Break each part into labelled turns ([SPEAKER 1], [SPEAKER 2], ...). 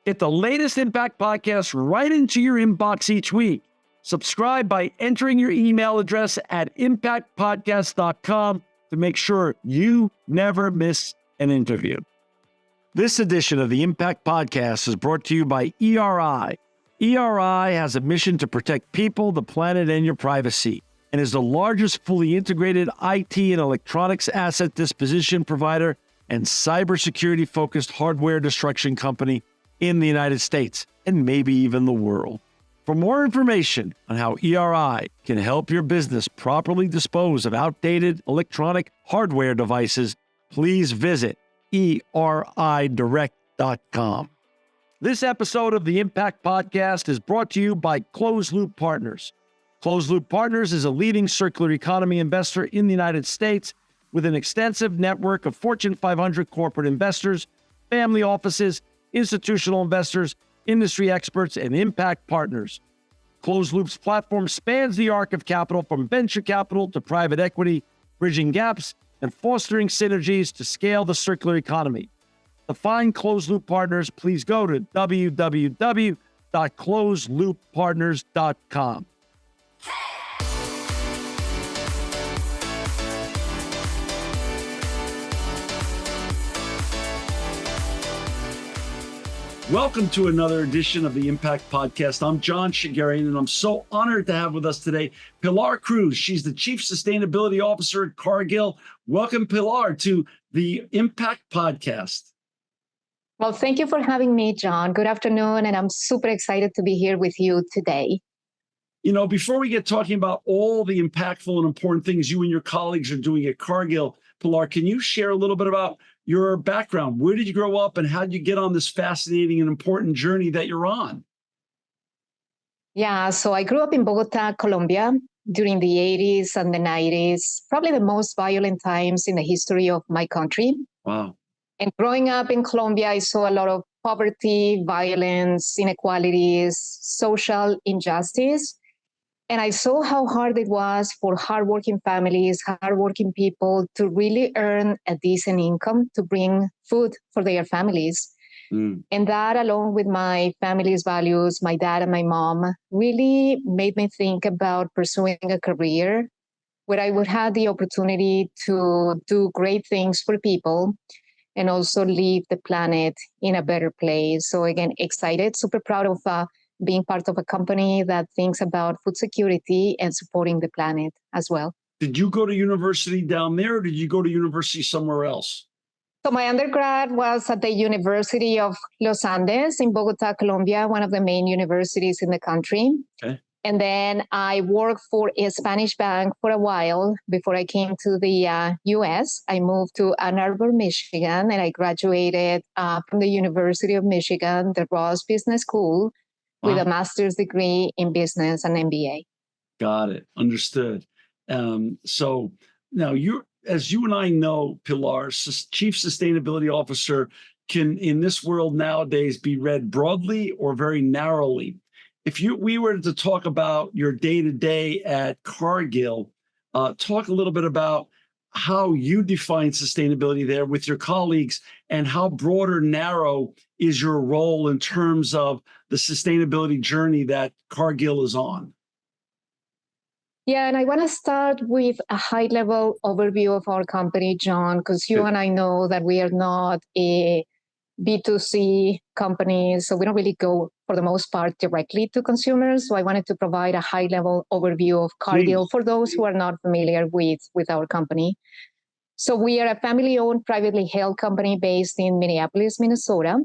[SPEAKER 1] Get the latest Impact podcast right into your inbox each week. Subscribe by entering your email address at impactpodcast.com to make sure you never miss an interview. This edition of the Impact Podcast is brought to you by ERI. ERI has a mission to protect people, the planet, and your privacy, and is the largest fully integrated IT and electronics asset disposition provider and cybersecurity-focused hardware destruction company in the United States, and maybe even the world. For more information on how ERI can help your business properly dispose of outdated electronic hardware devices, please visit eridirect.com. This episode of the Impact Podcast is brought to you by Closed Loop Partners. Closed Loop Partners is a leading circular economy investor in the United States with an extensive network of Fortune 500 corporate investors, family offices, institutional investors, industry experts, and impact partners. Closed Loop's platform spans the arc of capital from venture capital to private equity, bridging gaps and fostering synergies to scale the circular economy. To find Closed Loop Partners, please go to www.closedlooppartners.com. Welcome to another edition of the Impact Podcast. I'm John Shigarian, and I'm so honored to have with us today Pilar Cruz. She's the Chief Sustainability Officer at Cargill. Welcome, Pilar, to the Impact Podcast.
[SPEAKER 2] Well, thank you for having me, John. Good afternoon, and I'm super excited to be here with you today.
[SPEAKER 1] You know, before we get talking about all the impactful and important things you and your colleagues are doing at Cargill, Pilar, can you share a little bit about your background? Where did you grow up and how did you get on this fascinating and important journey that you're on?
[SPEAKER 2] Yeah, so I grew up in Bogota, Colombia during the 80s and the 90s, probably the most violent times in the history of my country.
[SPEAKER 1] Wow.
[SPEAKER 2] And growing up in Colombia, I saw a lot of poverty, violence, inequalities, social injustice. And I saw how hard it was for hardworking families, hardworking people to really earn a decent income to bring food for their families. And that, along with my family's values, my dad and my mom, really made me think about pursuing a career where I would have the opportunity to do great things for people and also leave the planet in a better place. So again, excited, super proud of being part of a company that thinks about food security and supporting the planet as well.
[SPEAKER 1] Did you go to university down there or did you go to university somewhere else?
[SPEAKER 2] So my undergrad was at the University of Los Andes in Bogota, Colombia, one of the main universities in the country.
[SPEAKER 1] Okay.
[SPEAKER 2] And then I worked for a Spanish bank for a while before I came to the US. I moved to Ann Arbor, Michigan, and I graduated from the University of Michigan, the Ross Business School, with a master's degree in business and MBA.
[SPEAKER 1] Got it. Understood. So now as you and I know, Pilar, Chief Sustainability Officer can, in this world nowadays, be read broadly or very narrowly. If we were to talk about your day-to-day at Cargill, talk a little bit about how you define sustainability there with your colleagues and how broad or narrow is your role in terms of the sustainability journey that Cargill is on.
[SPEAKER 2] Yeah, and I want to start with a high-level overview of our company, John, because you and I know that we are not a B2C company, so we don't really go, for the most part, directly to consumers. So I wanted to provide a high-level overview of Cargill for those who are not familiar with our company. So we are a family-owned, privately held company based in Minneapolis, Minnesota.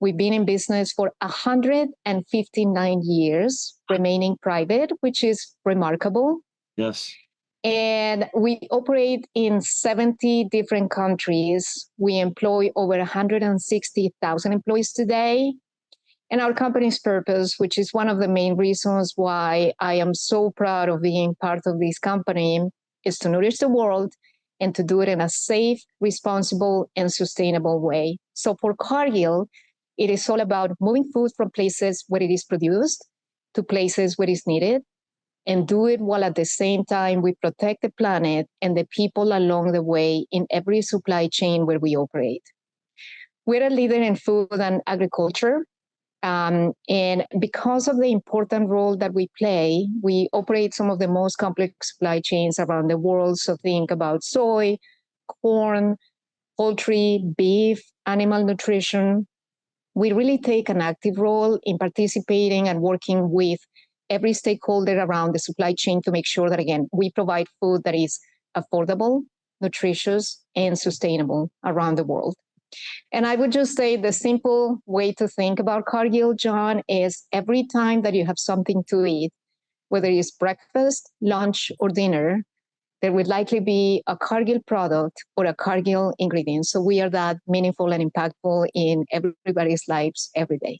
[SPEAKER 2] We've been in business for 159 years, remaining private, which is remarkable.
[SPEAKER 1] Yes.
[SPEAKER 2] And we operate in 70 different countries. We employ over 160,000 employees today. And our company's purpose, which is one of the main reasons why I am so proud of being part of this company, is to nourish the world and to do it in a safe, responsible, and sustainable way. So for Cargill, it is all about moving food from places where it is produced to places where it's needed, and do it while at the same time we protect the planet and the people along the way in every supply chain where we operate. We're a leader in food and agriculture. And because of the important role that we play, we operate some of the most complex supply chains around the world. So think about soy, corn, poultry, beef, animal nutrition. We really take an active role in participating and working with every stakeholder around the supply chain to make sure that, again, we provide food that is affordable, nutritious, and sustainable around the world. And I would just say the simple way to think about Cargill, John, is every time that you have something to eat, whether it's breakfast, lunch, or dinner, there would likely be a Cargill product or a Cargill ingredient. So we are that meaningful and impactful in everybody's lives every day.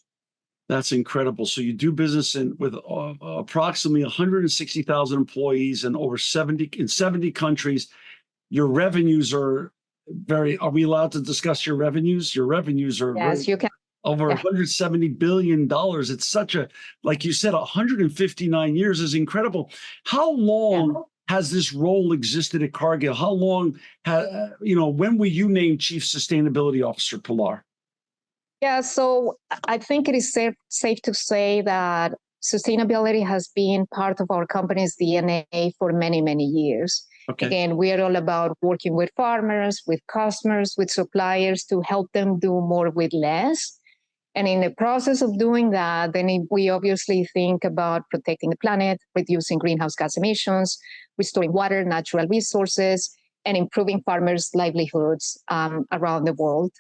[SPEAKER 1] That's incredible. So you do business with approximately 160,000 employees and over 70 countries. Your revenues are are we allowed to discuss your revenues? Your revenues are
[SPEAKER 2] yes, you can.
[SPEAKER 1] Over $170 billion. It's such a, like you said, 159 years is incredible. How long has this role existed at Cargill? How long, when were you named Chief Sustainability Officer, Pilar?
[SPEAKER 2] Yeah, so I think it is safe to say that sustainability has been part of our company's DNA for many, many years. Okay. Again, we are all about working with farmers, with customers, with suppliers to help them do more with less. And in the process of doing that, then we obviously think about protecting the planet, reducing greenhouse gas emissions, restoring water, natural resources, and improving farmers' livelihoods around the world.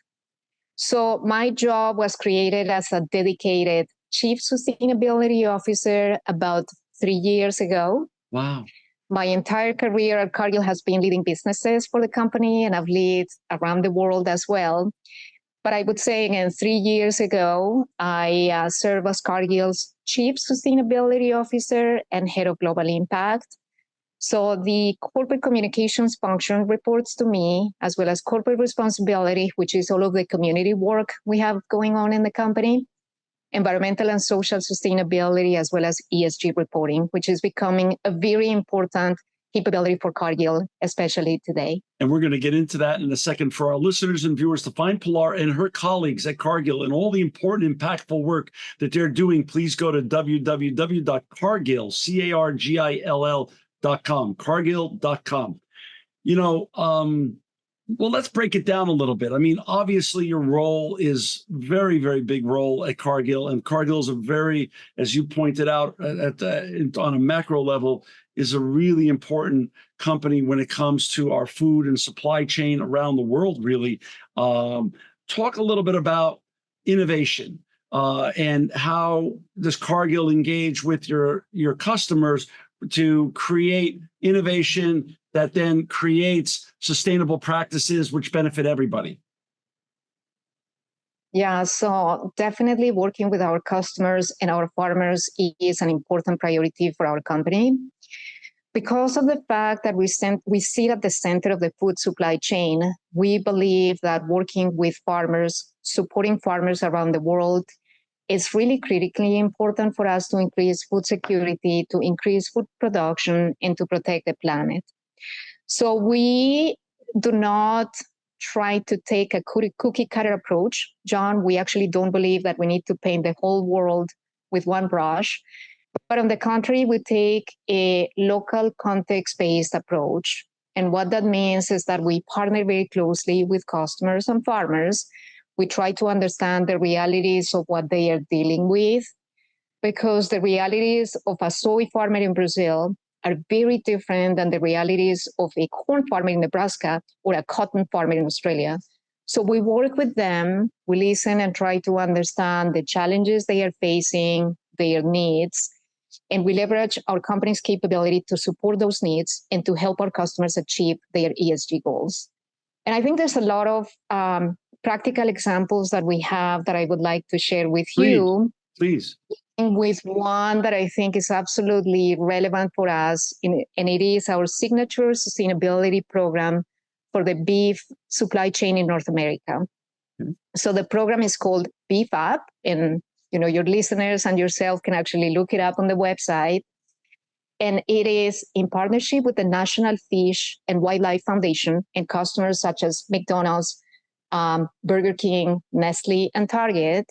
[SPEAKER 2] So my job was created as a dedicated Chief Sustainability Officer about 3 years ago.
[SPEAKER 1] Wow.
[SPEAKER 2] My entire career at Cargill has been leading businesses for the company, and I've led around the world as well. But I would say, again, 3 years ago, I served as Cargill's Chief Sustainability Officer and Head of Global Impact. So the corporate communications function reports to me, as well as corporate responsibility, which is all of the community work we have going on in the company, environmental and social sustainability, as well as ESG reporting, which is becoming a very important capability for Cargill, especially today.
[SPEAKER 1] And we're going to get into that in a second. For our listeners and viewers, to find Pilar and her colleagues at Cargill and all the important, impactful work that they're doing, please go to www.cargill, Cargill.com, Cargill.com. Well, let's break it down a little bit. I mean, obviously, your role is very, very big role at Cargill, and Cargill is a very, as you pointed out, on a macro level, is a really important company when it comes to our food and supply chain around the world. Really, talk a little bit about innovation and how does Cargill engage with your customers to create innovation that then creates sustainable practices which benefit everybody?
[SPEAKER 2] Yeah, so definitely working with our customers and our farmers is an important priority for our company. Because of the fact that we sit at the center of the food supply chain, we believe that working with farmers, supporting farmers around the world, is really critically important for us to increase food security, to increase food production, and to protect the planet. So we do not try to take a cookie cutter approach, John. We actually don't believe that we need to paint the whole world with one brush. But on the contrary, we take a local context-based approach. And what that means is that we partner very closely with customers and farmers. We try to understand the realities of what they are dealing with, because the realities of a soy farmer in Brazil are very different than the realities of a corn farmer in Nebraska or a cotton farmer in Australia. So we work with them, we listen and try to understand the challenges they are facing, their needs, and we leverage our company's capability to support those needs and to help our customers achieve their ESG goals. And I think there's a lot of practical examples that we have that I would like to share with you.
[SPEAKER 1] Please.
[SPEAKER 2] With one that I think is absolutely relevant for us, and it is our signature sustainability program for the beef supply chain in North America. Mm-hmm. So the program is called Beef Up, and your listeners and yourself can actually look it up on the website. And it is in partnership with the National Fish and Wildlife Foundation and customers such as McDonald's, Burger King, Nestle, and Target.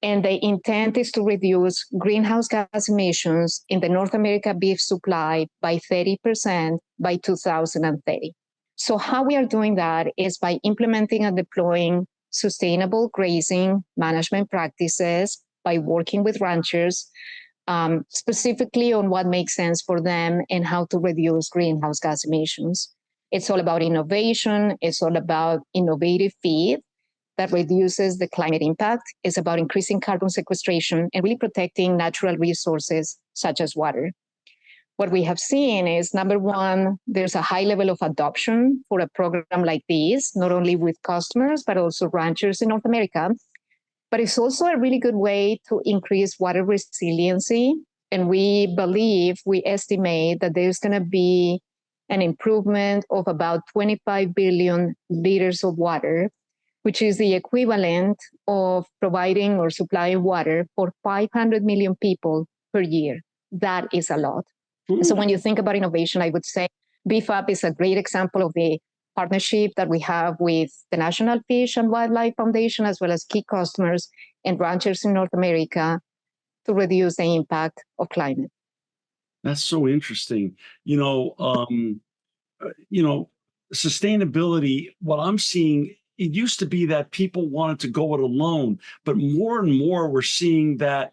[SPEAKER 2] And the intent is to reduce greenhouse gas emissions in the North America beef supply by 30% by 2030. So how we are doing that is by implementing and deploying sustainable grazing management practices, by working with ranchers, specifically on what makes sense for them and how to reduce greenhouse gas emissions. It's all about innovation. It's all about innovative feed that reduces the climate impact. It's about increasing carbon sequestration and really protecting natural resources such as water. What we have seen is, number one, there's a high level of adoption for a program like this, not only with customers, but also ranchers in North America. But it's also a really good way to increase water resiliency. And we estimate that there's going to be an improvement of about 25 billion liters of water, which is the equivalent of providing or supplying water for 500 million people per year. That is a lot. So when you think about innovation, I would say Beef Up is a great example of the partnership that we have with the National Fish and Wildlife Foundation, as well as key customers and ranchers in North America to reduce the impact of climate.
[SPEAKER 1] That's so interesting. Sustainability, what I'm seeing, it used to be that people wanted to go it alone, but more and more we're seeing that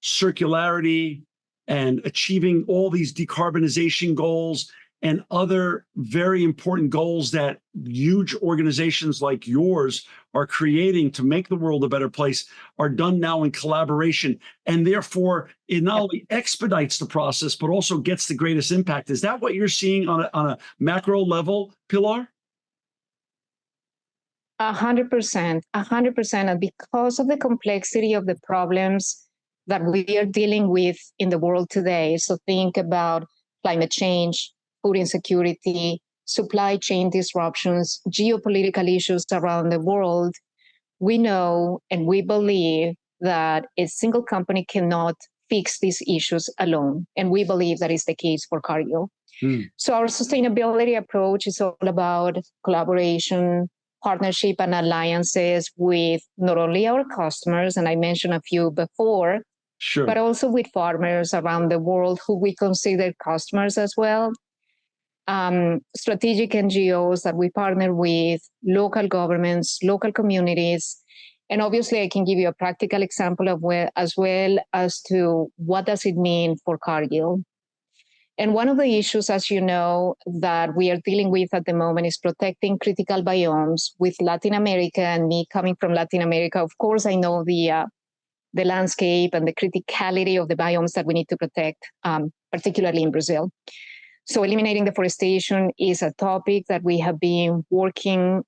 [SPEAKER 1] circularity and achieving all these decarbonization goals and other very important goals that huge organizations like yours are creating to make the world a better place are done now in collaboration. And therefore, it not only expedites the process, but also gets the greatest impact. Is that what you're seeing on a macro level, Pilar?
[SPEAKER 2] 100%, 100%. And because of the complexity of the problems that we are dealing with in the world today, so think about climate change, food insecurity, supply chain disruptions, geopolitical issues around the world, we know and we believe that a single company cannot fix these issues alone. And we believe that is the case for Cargill. So our sustainability approach is all about collaboration, partnership, and alliances with not only our customers, and I mentioned a few before,
[SPEAKER 1] sure,
[SPEAKER 2] but also with farmers around the world who we consider customers as well. Strategic NGOs that we partner with, local governments, local communities. And obviously, I can give you a practical example of as well as to what does it mean for Cargill. And one of the issues, as you know, that we are dealing with at the moment is protecting critical biomes with Latin America. And me coming from Latin America, of course, I know the landscape and the criticality of the biomes that we need to protect, particularly in Brazil. So eliminating deforestation is a topic that we have been working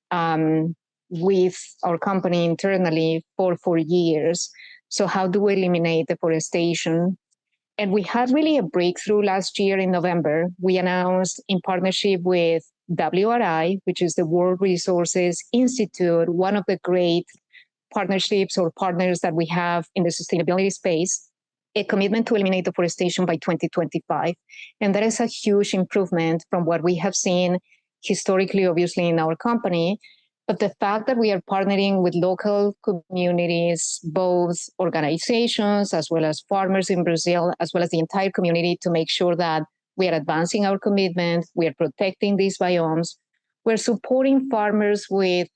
[SPEAKER 2] with our company internally for years. So how do we eliminate deforestation? And we had really a breakthrough last year in November. We announced in partnership with WRI, which is the World Resources Institute, one of the great partnerships or partners that we have in the sustainability space, a commitment to eliminate deforestation by 2025. And that is a huge improvement from what we have seen historically, obviously, in our company. But the fact that we are partnering with local communities, both organizations, as well as farmers in Brazil, as well as the entire community, to make sure that we are advancing our commitment, we are protecting these biomes, we're supporting farmers with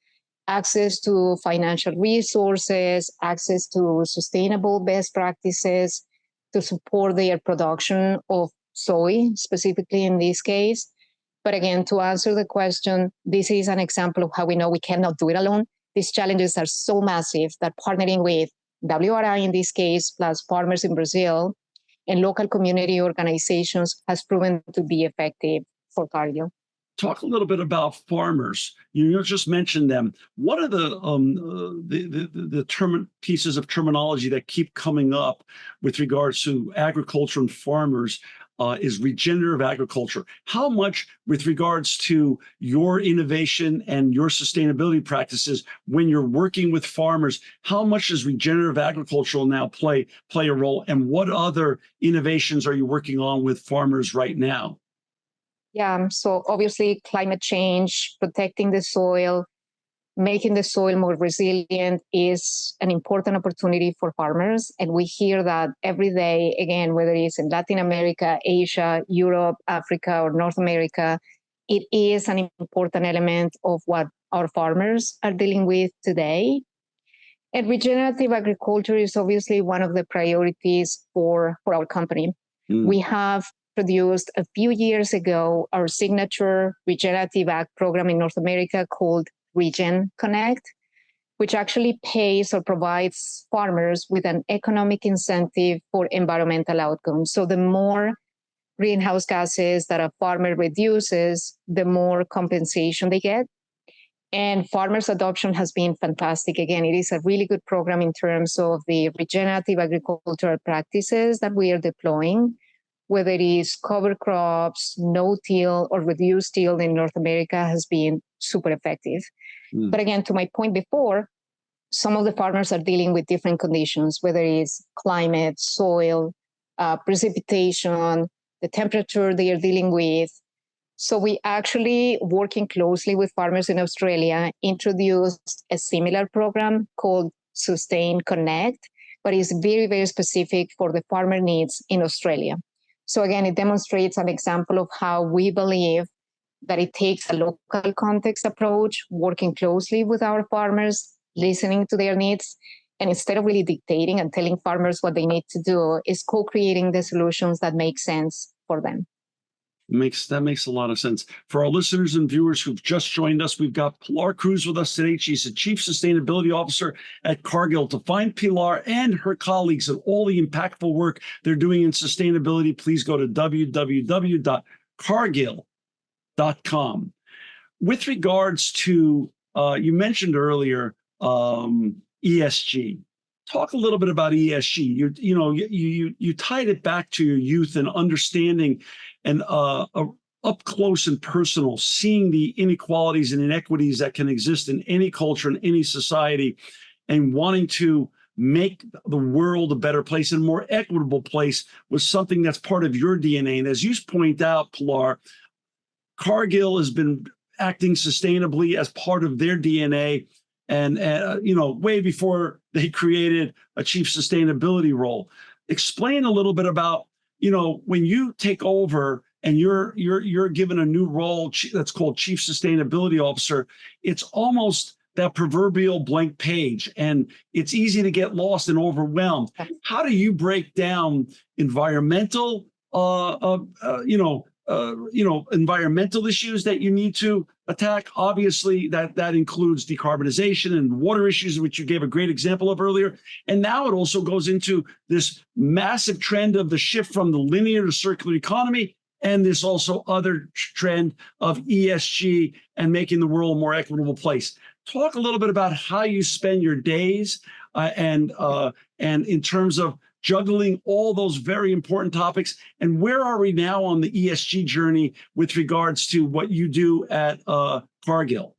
[SPEAKER 2] access to financial resources, access to sustainable best practices to support their production of soy, specifically in this case. But again, to answer the question, this is an example of how we know we cannot do it alone. These challenges are so massive that partnering with WRI in this case, plus farmers in Brazil and local community organizations has proven to be effective for Cargill.
[SPEAKER 1] Talk a little bit about farmers. You just mentioned them. What are the pieces of terminology that keep coming up with regards to agriculture and farmers? Is regenerative agriculture. How much, with regards to your innovation and your sustainability practices, when you're working with farmers, how much does regenerative agriculture now play a role? And what other innovations are you working on with farmers right now?
[SPEAKER 2] Yeah, so obviously climate change, protecting the soil, making the soil more resilient is an important opportunity for farmers. And we hear that every day, again, whether it's in Latin America, Asia, Europe, Africa, or North America, it is an important element of what our farmers are dealing with today. And regenerative agriculture is obviously one of the priorities for our company. We have produced a few years ago our signature regenerative ag program in North America called Regen Connect, which actually pays or provides farmers with an economic incentive for environmental outcomes. So the more greenhouse gases that a farmer reduces, the more compensation they get. And farmers' adoption has been fantastic. Again, it is a really good program in terms of the regenerative agricultural practices that we are deploying, whether it is cover crops, no-till, or reduced-till in North America has been super effective. But again, to my point before, some of the farmers are dealing with different conditions, whether it's climate, soil, precipitation, the temperature they are dealing with. So we actually, working closely with farmers in Australia, introduced a similar program called Sustain Connect, but it's very, very specific for the farmer needs in Australia. So again, it demonstrates an example of how we believe that it takes a local context approach, working closely with our farmers, listening to their needs, and instead of really dictating and telling farmers what they need to do, is co-creating the solutions that make sense for them.
[SPEAKER 1] That makes a lot of sense. For our listeners and viewers who've just joined us, we've got Pilar Cruz with us today. She's the Chief Sustainability Officer at Cargill. To find Pilar and her colleagues and all the impactful work they're doing in sustainability, please go to www.cargill.com. With regards to, you mentioned earlier, ESG. Talk a little bit about ESG. You tied it back to your youth and understanding and up close and personal, seeing the inequalities and inequities that can exist in any culture, in any society, and wanting to make the world a better place and a more equitable place was something that's part of your DNA. And as you point out, Pilar, Cargill has been acting sustainably as part of their DNA. And, way before they created a chief sustainability role. Explain a little bit about, when you take over and you're given a new role that's called Chief Sustainability Officer, it's almost that proverbial blank page, and it's easy to get lost and overwhelmed. How do you break down environmental, environmental issues that you need to attack? Obviously, that includes decarbonization and water issues, which you gave a great example of earlier. And now it also goes into this massive trend of the shift from the linear to circular economy. And there's also other trend of ESG and making the world a more equitable place. Talk a little bit about how you spend your days and in terms of juggling all those very important topics. And where are we now on the ESG journey with regards to what you do at Cargill?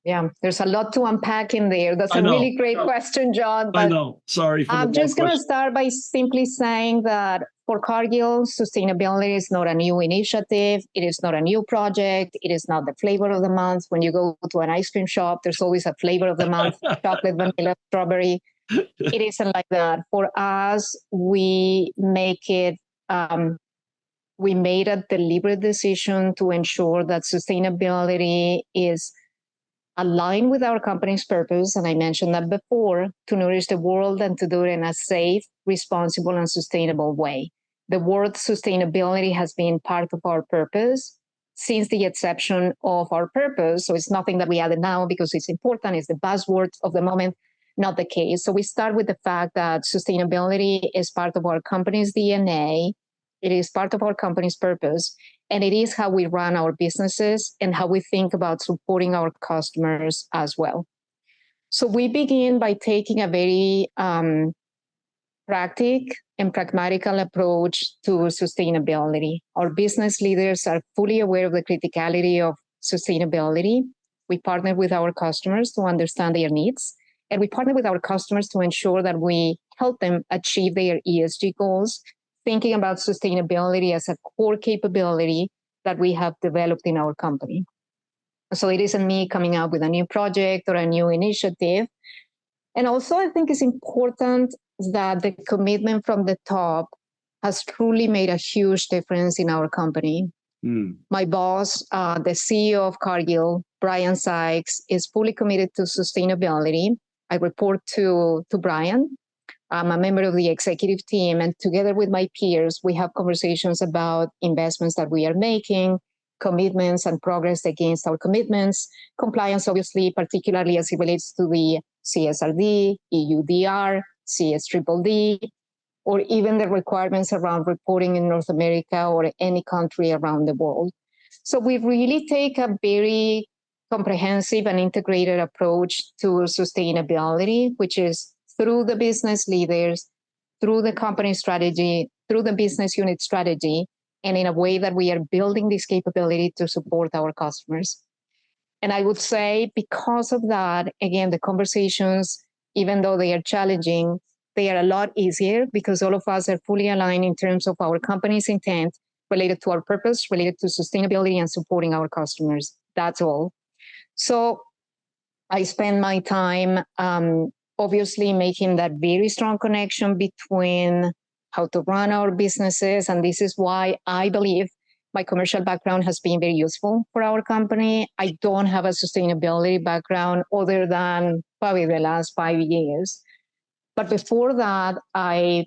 [SPEAKER 2] Yeah, there's a lot to unpack in there. That's a really great question, John.
[SPEAKER 1] I know. Sorry for
[SPEAKER 2] I'm just going to start by simply saying that for Cargill, sustainability is not a new initiative. It is not a new project. It is not the flavor of the month. When you go to an ice cream shop, there's always a flavor of the month, chocolate, vanilla, strawberry. It isn't like that. For us, we make it, we made a deliberate decision to ensure that sustainability is aligned with our company's purpose. And I mentioned that before, to nourish the world and to do it in a safe, responsible, and sustainable way. The word sustainability has been part of our purpose since the inception of our purpose. So it's nothing that we added now because it's important. It's the buzzword of the moment. Not the case. So we start with the fact that sustainability is part of our company's DNA. It is part of our company's purpose. And it is how we run our businesses and how we think about supporting our customers as well. So we begin by taking a very practical and pragmatical approach to sustainability. Our business leaders are fully aware of the criticality of sustainability. We partner with our customers to understand their needs. And we partner with our customers to ensure that we help them achieve their ESG goals, thinking about sustainability as a core capability that we have developed in our company. So it isn't me coming up with a new project or a new initiative. And also, I think it's important that the commitment from the top has truly made a huge difference in our company. My boss, the CEO of Cargill, Brian Sykes, is fully committed to sustainability. I report to Brian. I'm a member of the executive team, and together with my peers, we have conversations about investments that we are making, commitments and progress against our commitments, compliance, obviously, particularly as it relates to the CSRD, EUDR, CSDDD, or even the requirements around reporting in North America or any country around the world. So we really take a very comprehensive and integrated approach to sustainability, which is through the business leaders, through the company strategy, through the business unit strategy, and in a way that we are building this capability to support our customers. And I would say because of that, again, the conversations, even though they are challenging, they are a lot easier because all of us are fully aligned in terms of our company's intent related to our purpose, related to sustainability and supporting our customers. That's all. So I spend my time obviously making that very strong connection between how to run our businesses. And this is why I believe my commercial background has been very useful for our company. I don't have a sustainability background other than probably the last 5 years. But before that, I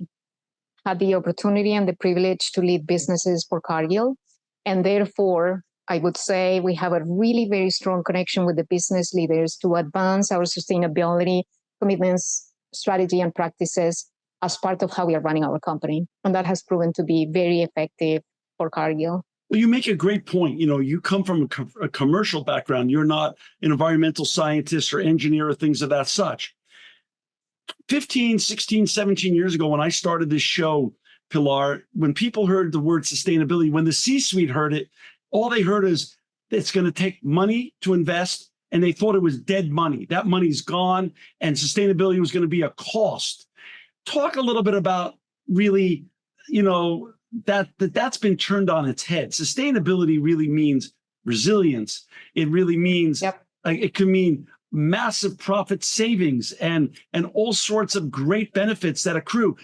[SPEAKER 2] had the opportunity and the privilege to lead businesses for Cargill. And therefore, I would say we have a really very strong connection with the business leaders to advance our sustainability commitments, strategy, and practices as part of how we are running our company. And that has proven to be very effective for Cargill.
[SPEAKER 1] Well, you make a great point. You come from a commercial background. You're not an environmental scientist or engineer or things of that such. 15, 16, 17 years ago, when I started this show, Pilar, when people heard the word sustainability, when the C-suite heard it, all they heard is it's going to take money to invest, and they thought it was dead money. That money's gone, and sustainability was going to be a cost. Talk a little bit about really, that's been turned on its head. Sustainability really means resilience. It really means, it can mean massive profit savings and all sorts of great benefits that accrue.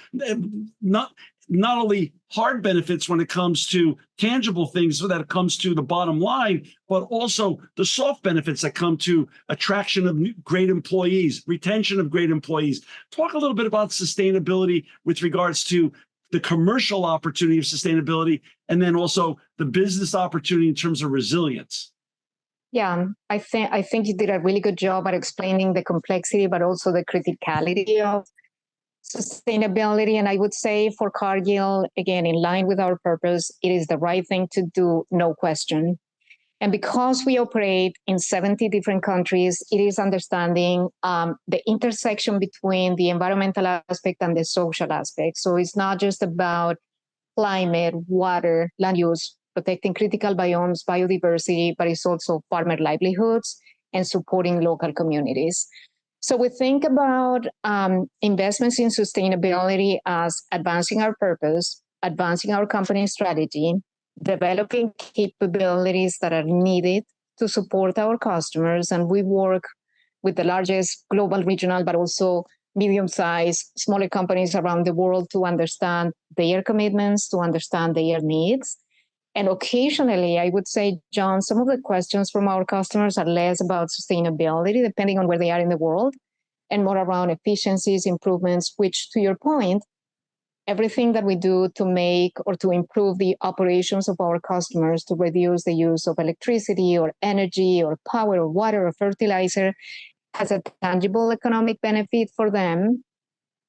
[SPEAKER 1] Not only hard benefits when it comes to tangible things, so that it comes to the bottom line, but also the soft benefits that come to attraction of great employees, retention of great employees. Talk a little bit about sustainability with regards to the commercial opportunity of sustainability, and then also the business opportunity in terms of resilience.
[SPEAKER 2] Yeah, I think you did a really good job at explaining the complexity, but also the criticality of sustainability. And I would say for Cargill, again, in line with our purpose, it is the right thing to do, no question. And because we operate in 70 different countries, it is understanding the intersection between the environmental aspect and the social aspect. So it's not just about climate, water, land use, protecting critical biomes, biodiversity, but it's also farmer livelihoods and supporting local communities. So we think about investments in sustainability as advancing our purpose, advancing our company strategy, developing capabilities that are needed to support our customers. And we work with the largest global, regional, but also medium-sized, smaller companies around the world to understand their commitments, to understand their needs. And occasionally, I would say, John, some of the questions from our customers are less about sustainability, depending on where they are in the world, and more around efficiencies, improvements, which, to your point, everything that we do to make or to improve the operations of our customers, to reduce the use of electricity or energy or power or water or fertilizer, has a tangible economic benefit for them,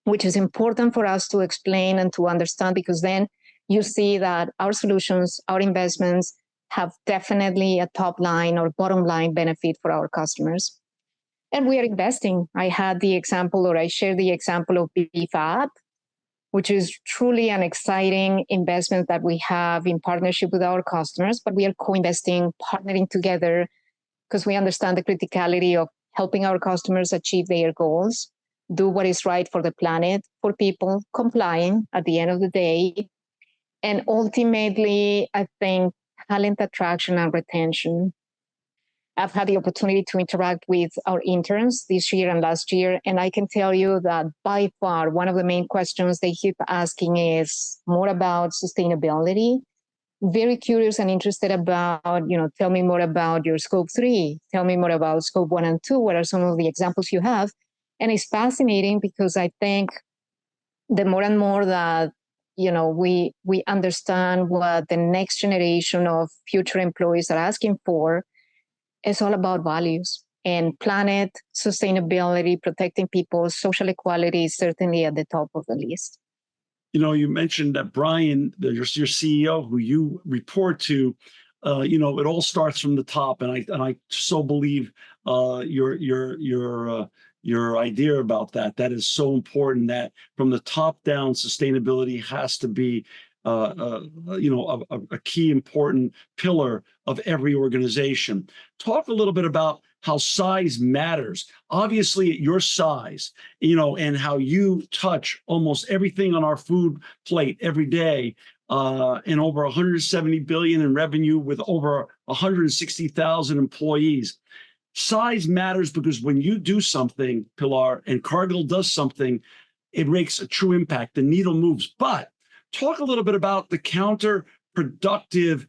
[SPEAKER 2] which is important for us to explain and to understand, because then you see that our solutions, our investments have definitely a top line or bottom line benefit for our customers. And we are investing. I shared the example of BFAP, which is truly an exciting investment that we have in partnership with our customers, but we are co-investing, partnering together, because we understand the criticality of helping our customers achieve their goals, do what is right for the planet, for people, complying at the end of the day. And ultimately, I think talent attraction and retention. I've had the opportunity to interact with our interns this year and last year, and I can tell you that by far one of the main questions they keep asking is more about sustainability. Very curious and interested about, tell me more about your scope 3, tell me more about scope 1 and 2, what are some of the examples you have? And it's fascinating because I think the more and more that we understand what the next generation of future employees are asking for, it's all about values and planet, sustainability, protecting people, social equality is certainly at the top of the list.
[SPEAKER 1] You mentioned that Brian, your CEO, who you report to, it all starts from the top, and I so believe your idea about that. That is so important. That from the top down, sustainability has to be a key important pillar of every organization. Talk a little bit about how size matters. Obviously, at your size, and how you touch almost everything on our food plate every day, and over 170 billion in revenue with over 160,000 employees. Size matters because when you do something, Pilar, and Cargill does something, it makes a true impact. The needle moves. But talk a little bit about the counterproductive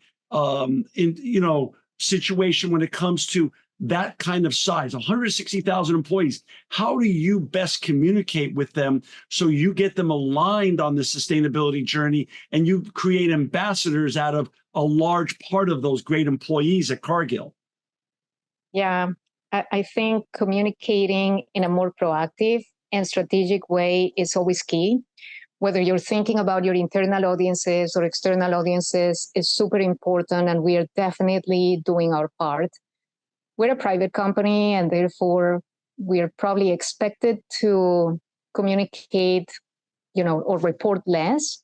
[SPEAKER 1] situation when it comes to that kind of size, 160,000 employees. How do you best communicate with them so you get them aligned on the sustainability journey and you create ambassadors out of a large part of those great employees at Cargill?
[SPEAKER 2] Yeah, I think communicating in a more proactive and strategic way is always key. Whether you're thinking about your internal audiences or external audiences is super important, and we are definitely doing our part. We're a private company, and therefore we are probably expected to communicate, or report less.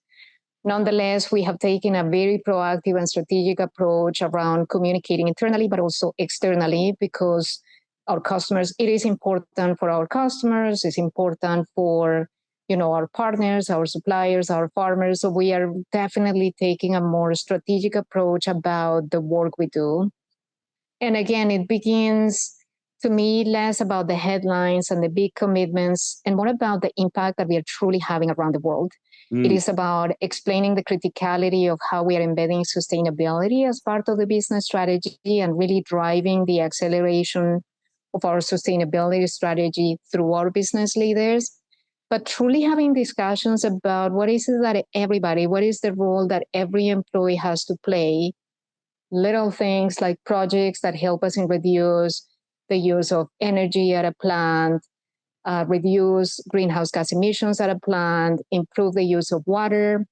[SPEAKER 2] Nonetheless, we have taken a very proactive and strategic approach around communicating internally, but also externally, because our customers, it is important for our customers, it's important for our partners, our suppliers, our farmers. So we are definitely taking a more strategic approach about the work we do. And again, it begins to me less about the headlines and the big commitments and more about the impact that we are truly having around the world. It is about explaining the criticality of how we are embedding sustainability as part of the business strategy and really driving the acceleration of our sustainability strategy through our business leaders. But truly having discussions about what is it that what is the role that every employee has to play. Little things like projects that help us in reduce the use of energy at a plant, reduce greenhouse gas emissions at a plant, improve the use of water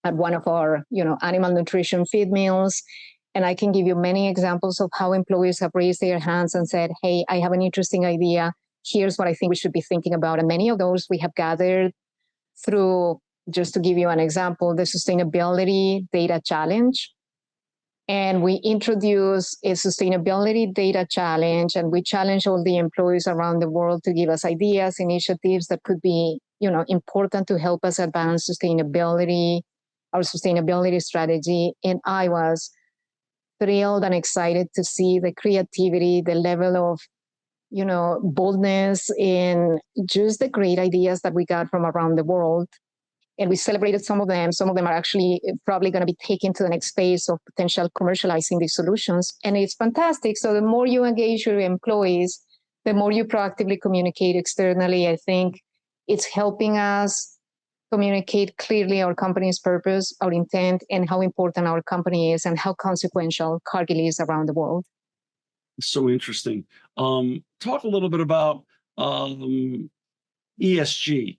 [SPEAKER 2] at one of our, animal nutrition feed mills. And I can give you many examples of how employees have raised their hands and said, hey, I have an interesting idea. Here's what I think we should be thinking about. And many of those we have gathered through, just to give you an example, the Sustainability Data Challenge. And we introduce a sustainability data challenge, and we challenge all the employees around the world to give us ideas, initiatives that could be, important to help us advance sustainability, our sustainability strategy. And I was thrilled and excited to see the creativity, the level of, boldness in just the great ideas that we got from around the world. And we celebrated some of them. Some of them are actually probably going to be taken to the next phase of potential commercializing these solutions. And it's fantastic. So the more you engage your employees, the more you proactively communicate externally. I think it's helping us communicate clearly our company's purpose, our intent, and how important our company is and how consequential Cargill is around the world.
[SPEAKER 1] So interesting. Talk a little bit about ESG.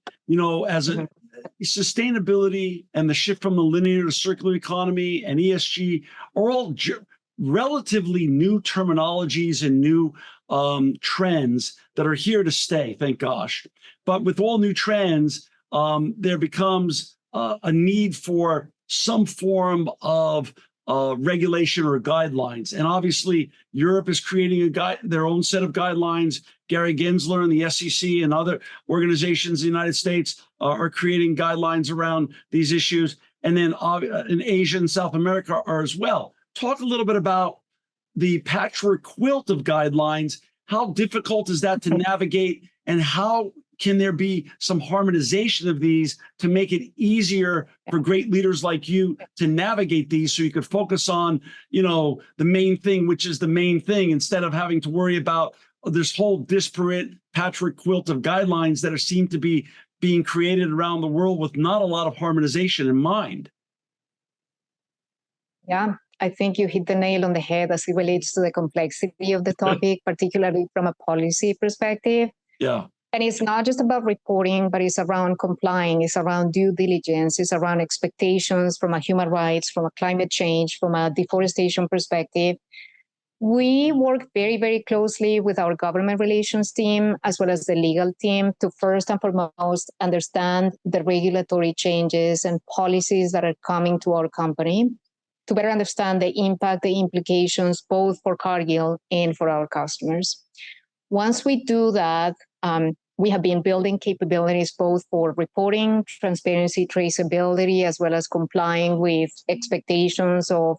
[SPEAKER 1] As a sustainability and the shift from the linear to circular economy and ESG are all relatively new terminologies and new trends that are here to stay, thank gosh. But with all new trends, there becomes a need for some form of regulation or guidelines. And obviously, Europe is creating their own set of guidelines. Gary Gensler and the SEC and other organizations in the United States are creating guidelines around these issues. And then in Asia and South America are as well. Talk a little bit about the patchwork quilt of guidelines, how difficult is that to navigate, and how can there be some harmonization of these to make it easier for great leaders like you to navigate these, so you could focus on, the main thing, which is the main thing, instead of having to worry about this whole disparate patchwork quilt of guidelines that seem to be being created around the world with not a lot of harmonization in mind.
[SPEAKER 2] Yeah, I think you hit the nail on the head as it relates to the complexity of the topic, particularly from a policy perspective.
[SPEAKER 1] Yeah.
[SPEAKER 2] And it's not just about reporting, but it's around complying, it's around due diligence, it's around expectations from a human rights, from a climate change, from a deforestation perspective. We work very, very closely with our government relations team as well as the legal team to first and foremost understand the regulatory changes and policies that are coming to our company, to better understand the impact, the implications, both for Cargill and for our customers. Once we do that, we have been building capabilities both for reporting, transparency, traceability, as well as complying with expectations of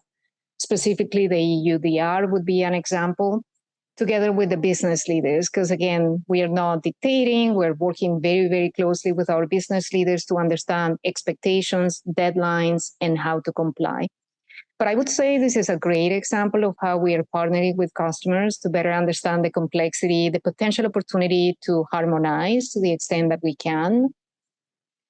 [SPEAKER 2] specifically the EUDR would be an example, together with the business leaders, because again, we are not dictating, we're working very, very closely with our business leaders to understand expectations, deadlines, and how to comply. But I would say this is a great example of how we are partnering with customers to better understand the complexity, the potential opportunity to harmonize to the extent that we can,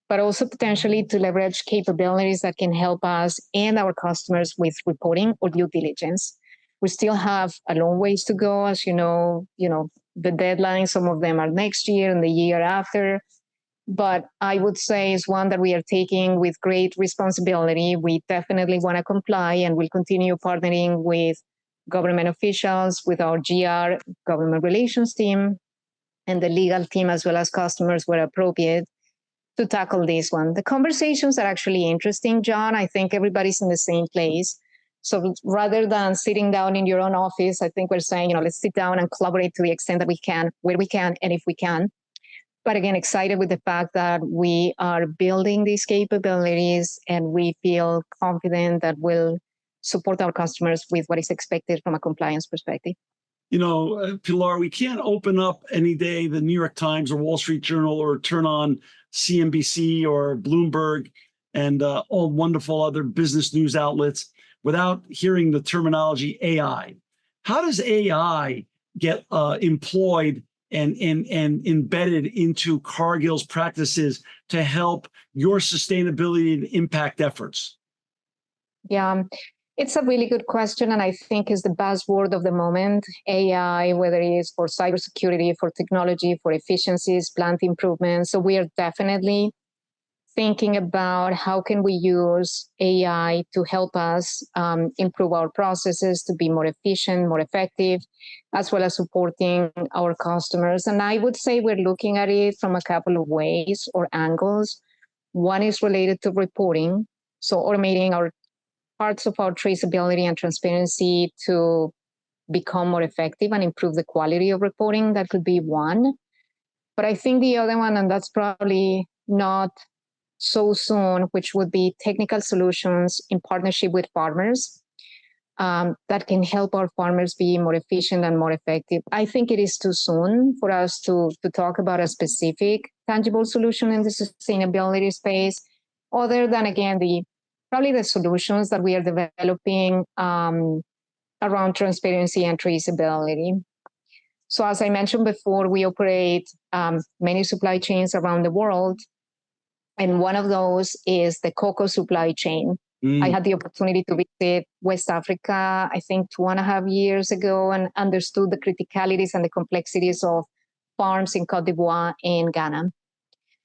[SPEAKER 2] but also potentially to leverage capabilities that can help us and our customers with reporting or due diligence. We still have a long ways to go. As you know, the deadlines, some of them are next year and the year after. But I would say it's one that we are taking with great responsibility. We definitely want to comply, and we'll continue partnering with government officials, with our GR, government relations team, and the legal team, as well as customers where appropriate, to tackle this one. The conversations are actually interesting, John. I think everybody's in the same place. So rather than sitting down in your own office, I think we're saying, let's sit down and collaborate to the extent that we can, where we can, and if we can. But again, excited with the fact that we are building these capabilities, and we feel confident that we'll support our customers with what is expected from a compliance perspective.
[SPEAKER 1] Pilar, we can't open up any day the New York Times or Wall Street Journal or turn on CNBC or Bloomberg and all wonderful other business news outlets without hearing the terminology AI. How does AI get employed and embedded into Cargill's practices to help your sustainability and impact efforts?
[SPEAKER 2] Yeah, it's a really good question, and I think is the buzzword of the moment. AI, whether it is for cybersecurity, for technology, for efficiencies, plant improvements. So we are definitely thinking about how can we use AI to help us improve our processes, to be more efficient, more effective, as well as supporting our customers. And I would say we're looking at it from a couple of ways or angles. One is related to reporting, so automating our parts of our traceability and transparency to become more effective and improve the quality of reporting. That could be one. But I think the other one, and that's probably not so soon, which would be technical solutions in partnership with farmers that can help our farmers be more efficient and more effective. I think it is too soon for us to talk about a specific tangible solution in the sustainability space, other than, again, probably the solutions that we are developing around transparency and traceability. So as I mentioned before, we operate many supply chains around the world. And one of those is the cocoa supply chain. I had the opportunity to visit West Africa, I think 2.5 years ago, and understood the criticalities and the complexities of farms in Cote d'Ivoire and Ghana.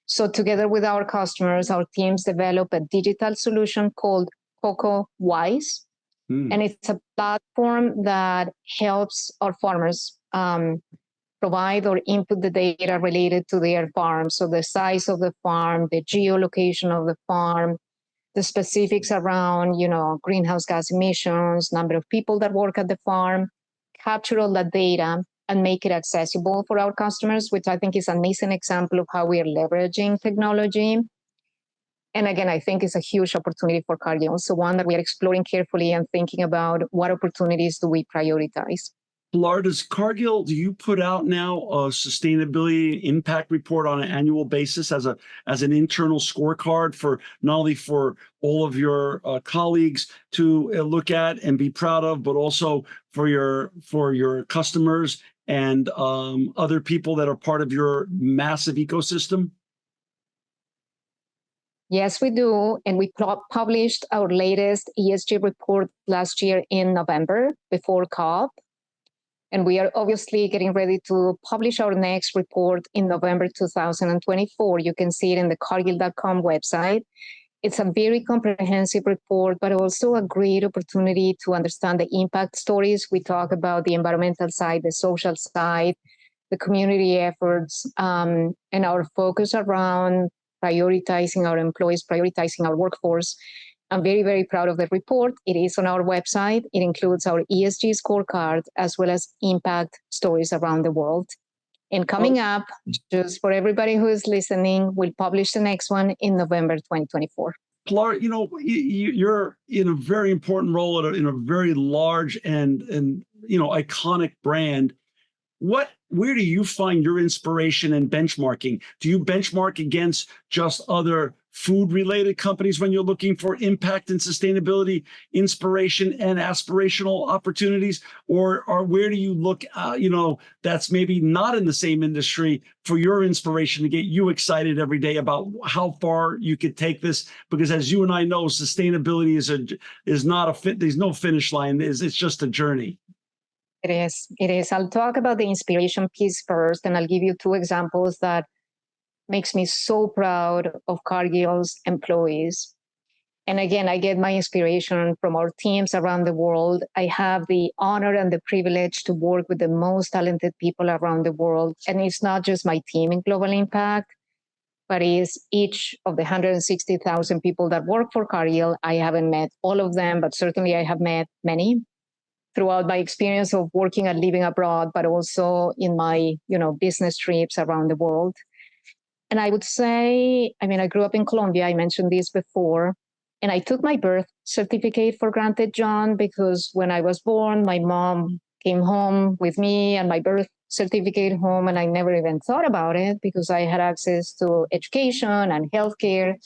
[SPEAKER 2] So together with our customers, our teams develop a digital solution called Cocoa Wise. And it's a platform that helps our farmers provide or input the data related to their farm. So the size of the farm, the geolocation of the farm, the specifics around, greenhouse gas emissions, number of people that work at the farm, capture all that data and make it accessible for our customers, which I think is an amazing example of how we are leveraging technology. And again, I think it's a huge opportunity for Cargill. So one that we are exploring carefully and thinking about what opportunities do we prioritize.
[SPEAKER 1] Pilar, do you put out now a sustainability impact report on an annual basis as an internal scorecard for not only for all of your colleagues to look at and be proud of, but also for your customers and other people that are part of your massive ecosystem?
[SPEAKER 2] Yes, we do. And we published our latest ESG report last year in November before COP. And we are obviously getting ready to publish our next report in November 2024. You can see it in the Cargill.com website. It's a very comprehensive report, but also a great opportunity to understand the impact stories. We talk about the environmental side, the social side, the community efforts, and our focus around prioritizing our employees, prioritizing our workforce. I'm very, very proud of the report. It is on our website. It includes our ESG scorecard as well as impact stories around the world. And coming up, just for everybody who is listening, we'll publish the next one in November 2024.
[SPEAKER 1] Pilar, you're in a very important role in a very large and iconic brand. Where do you find your inspiration and benchmarking? Do you benchmark against just other food-related companies when you're looking for impact and sustainability, inspiration and aspirational opportunities? Or where do you look, that's maybe not in the same industry for your inspiration to get you excited every day about how far you could take this? Because as you and I know, sustainability is not a fit. There's no finish line. It's just a journey.
[SPEAKER 2] It is. I'll talk about the inspiration piece first, and I'll give you two examples that makes me so proud of Cargill's employees. And again, I get my inspiration from our teams around the world. I have the honor and the privilege to work with the most talented people around the world. And it's not just my team in Global Impact, but it's each of the 160,000 people that work for Cargill. I haven't met all of them, but certainly I have met many throughout my experience of working and living abroad, but also in my, business trips around the world. And I would say, I grew up in Colombia. I mentioned this before. And I took my birth certificate for granted, John, because when I was born, my mom came home with me and my birth certificate home, and I never even thought about it because I had access to education and healthcare.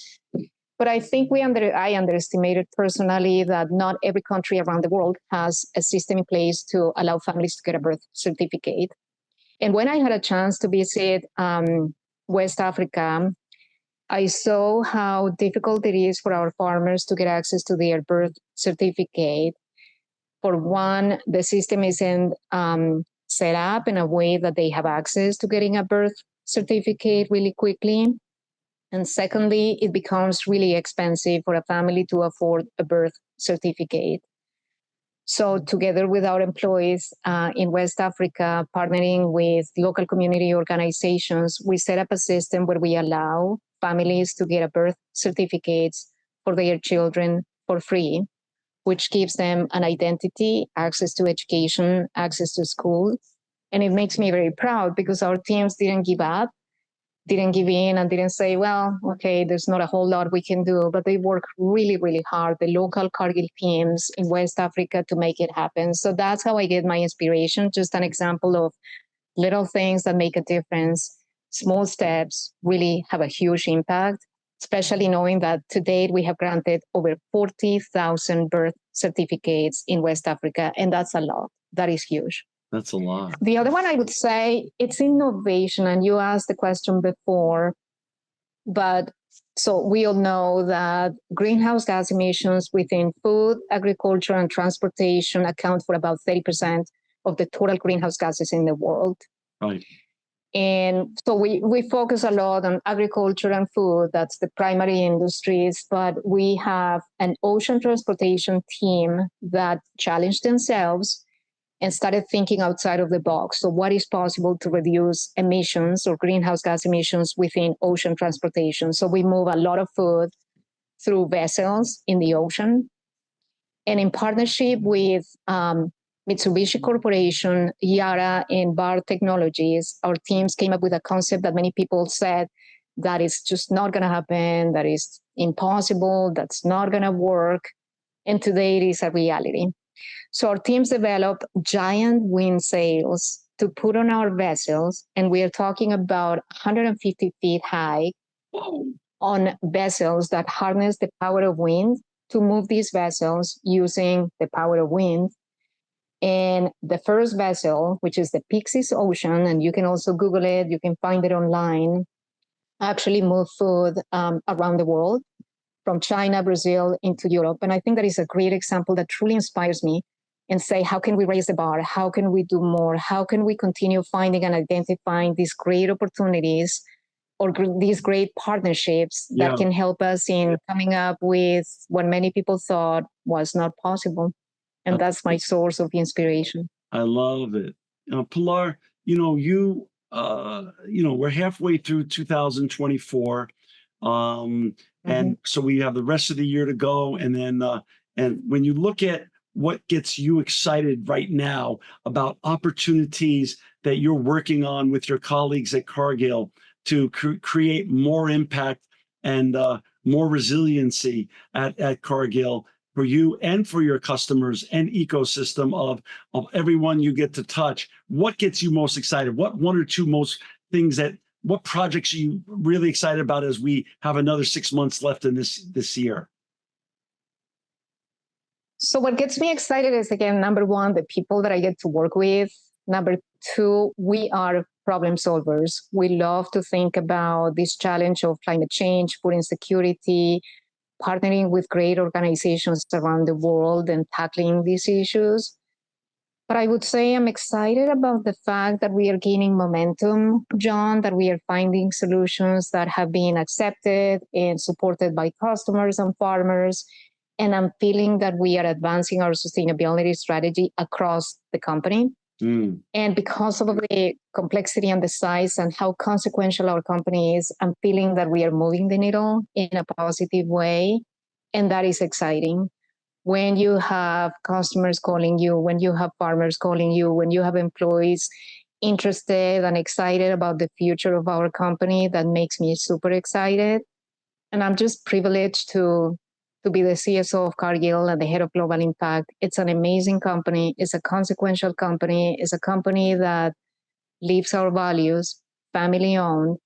[SPEAKER 2] But I think I underestimated personally that not every country around the world has a system in place to allow families to get a birth certificate. And when I had a chance to visit West Africa, I saw how difficult it is for our farmers to get access to their birth certificate. For one, the system isn't set up in a way that they have access to getting a birth certificate really quickly. And secondly, it becomes really expensive for a family to afford a birth certificate. So together with our employees in West Africa, partnering with local community organizations, we set up a system where we allow families to get a birth certificates for their children for free, which gives them an identity, access to education, access to school. And it makes me very proud because our teams didn't give up, didn't give in, and didn't say, well, okay, there's not a whole lot we can do, but they work really, really hard, the local Cargill teams in West Africa, to make it happen. So that's how I get my inspiration, just an example of little things that make a difference. Small steps really have a huge impact, especially knowing that to date we have granted over 40,000 birth certificates in West Africa, and that's a lot. That is huge.
[SPEAKER 1] That's a lot.
[SPEAKER 2] The other one I would say, it's innovation, and you asked the question before, but so we all know that greenhouse gas emissions within food, agriculture, and transportation account for about 30% of the total greenhouse gases in the world.
[SPEAKER 1] Right.
[SPEAKER 2] And so we focus a lot on agriculture and food. That's the primary industries, but we have an ocean transportation team that challenged themselves and started thinking outside of the box. So what is possible to reduce emissions or greenhouse gas emissions within ocean transportation? So we move a lot of food through vessels in the ocean. And in partnership with Mitsubishi Corporation, Yara, and Bar Technologies, our teams came up with a concept that many people said that is just not going to happen, that is impossible, that's not going to work. And today it is a reality. So our teams develop giant wind sails to put on our vessels, and we are talking about 150 feet high on vessels that harness the power of wind to move these vessels using the power of wind. And the first vessel, which is the Pyxis Ocean, and you can also Google it, you can find it online, actually move food around the world from China, Brazil into Europe. And I think that is a great example that truly inspires me and say, how can we raise the bar? How can we do more? How can we continue finding and identifying these great opportunities or these great partnerships that can help us in coming up with what many people thought was not possible? And that's my source of inspiration.
[SPEAKER 1] I love it. Pilar, we're halfway through 2024. And so we have the rest of the year to go. And then, and when you look at what gets you excited right now about opportunities that you're working on with your colleagues at Cargill to create more impact and more resiliency at Cargill for you and for your customers and ecosystem of everyone you get to touch, what gets you most excited? What one or two most things what projects are you really excited about as we have another 6 months left in this year?
[SPEAKER 2] So what gets me excited is, again, number one, the people that I get to work with. Number two, we are problem solvers. We love to think about this challenge of climate change, food insecurity, partnering with great organizations around the world and tackling these issues. But I would say I'm excited about the fact that we are gaining momentum, John, that we are finding solutions that have been accepted and supported by customers and farmers. And I'm feeling that we are advancing our sustainability strategy across the company. And because of the complexity and the size and how consequential our company is, I'm feeling that we are moving the needle in a positive way. And that is exciting. When you have customers calling you, when you have farmers calling you, when you have employees interested and excited about the future of our company, that makes me super excited. And I'm just privileged to be the CSO of Cargill and the head of Global Impact. It's an amazing company. It's a consequential company. It's a company that lives our values, family owned.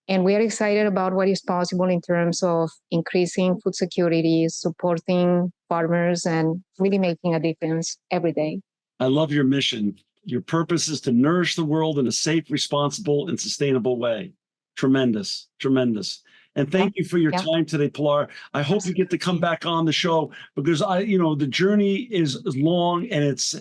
[SPEAKER 2] And we are excited about what is possible in terms of increasing food security, supporting farmers, and really making a difference every day.
[SPEAKER 1] I love your mission. Your purpose is to nourish the world in a safe, responsible, and sustainable way. Tremendous, tremendous. And thank you for your time today, Pilar. I hope you get to come back on the show because the journey is long and it's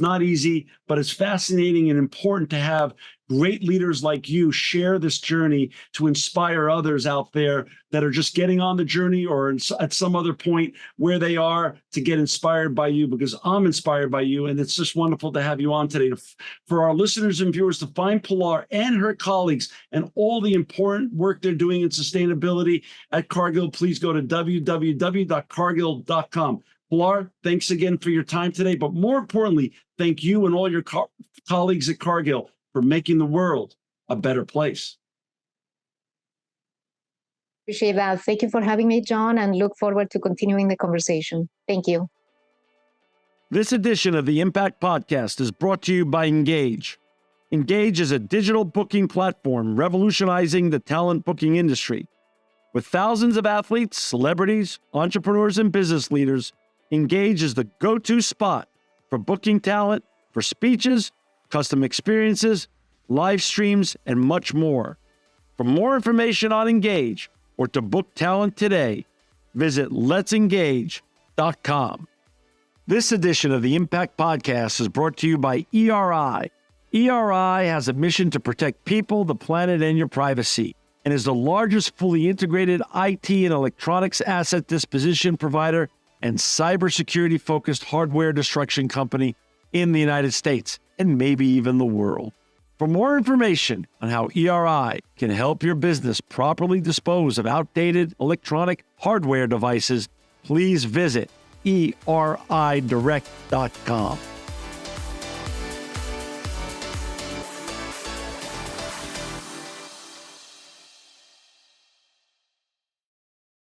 [SPEAKER 1] not easy, but it's fascinating and important to have great leaders like you share this journey to inspire others out there that are just getting on the journey or at some other point where they are to get inspired by you, because I'm inspired by you. And it's just wonderful to have you on today. For our listeners and viewers to find Pilar and her colleagues and all the important work they're doing in sustainability at Cargill, please go to www.cargill.com. Pilar, thanks again for your time today. But more importantly, thank you and all your colleagues at Cargill for making the world a better place.
[SPEAKER 2] Appreciate that. Thank you for having me, John, and look forward to continuing the conversation. Thank you.
[SPEAKER 1] This edition of the Impact Podcast is brought to you by Engage. Engage is a digital booking platform revolutionizing the talent booking industry. With thousands of athletes, celebrities, entrepreneurs, and business leaders, Engage is the go-to spot for booking talent, for speeches, custom experiences, live streams, and much more. For more information on Engage or to book talent today, visit letsengage.com. This edition of the Impact Podcast is brought to you by ERI. ERI has a mission to protect people, the planet, and your privacy, and is the largest fully integrated IT and electronics asset disposition provider and cybersecurity-focused hardware destruction company in the United States, and maybe even the world. For more information on how ERI can help your business properly dispose of outdated electronic hardware devices, please visit eridirect.com.